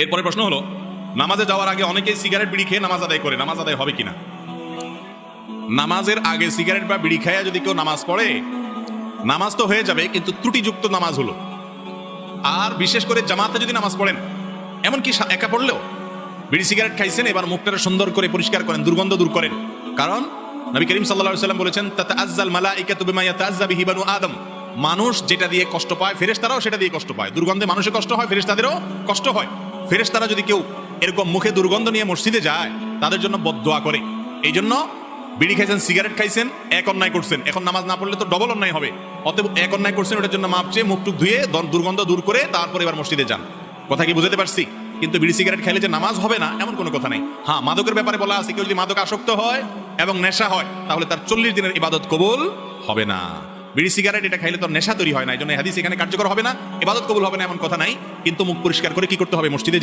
এরপরে প্রশ্ন হলো, নামাজে যাওয়ার আগে অনেকেই সিগারেট বিড়ি খেয়ে নামাজ আদায় করে, নামাজ আদায় হবে কিনা? নামাজের আগে সিগারেট বা বিড়ি খাইয়া যদি কেউ নামাজ পড়ে, নামাজ তো হয়ে যাবে, কিন্তু ত্রুটিযুক্ত নামাজ হলো। আর বিশেষ করে জামাতে যদি নামাজ পড়েন, এমনকি একা পড়লেও বিড়ি সিগারেট খাইছেন, এবার মুখটা সুন্দর করে পরিষ্কার করেন, দুর্গন্ধ দূর করেন। কারণ নবী করিম সাল্লাল্লাহু আলাইহি ওয়াসাল্লাম বলেছেন, তাতাআজ্জাল মালাইকাতু বিমা ইয়াতাআজ্জা বিহি বানু আদম। মানুষ যেটা দিয়ে কষ্ট পায়, ফেরেশতারাও সেটা দিয়ে কষ্ট পায়। দুর্গন্ধে মানুষের কষ্ট হয়, ফেরেশতাদেরও কষ্ট হয়। ফেরেশতারা যদি কেউ এরকম মুখে দুর্গন্ধ নিয়ে মসজিদে যায়, তাদের জন্য বদদোয়া করে। এই জন্য বিড়ি খাইছেন, সিগারেট খাইছেন, এক অন্যায় করছেন, এখন নামাজ না পড়লে তো ডবল অন্যায় হবে। অতএব এক অন্যায় করছেন, ওটার জন্য মাপ চেয়ে মুখটুক ধুয়ে দুর্গন্ধ দূর করে তারপরে এবার মসজিদে যান। কথা কি বুঝতে পারছি? কিন্তু বিড়ি সিগারেট খাইলে যে নামাজ হবে না, এমন কোনো কথা নাই। হ্যাঁ, মাদকের ব্যাপারে বলা আছে, কেউ যদি মাদক আসক্ত হয় এবং নেশা হয়, তাহলে তার 40 দিনের ইবাদত কবুল হবে না। বিড়ি সিগারেট এটা খাইলে তো নেশা তৈরি হয় না, এই জন্য হাদিস এখানে কার্যকর হবে না, ইবাদত কবুল হবে না এমন কথা নাই। কিন্তু মুখ পরিষ্কার করে কি করতে হবে? মসজিদে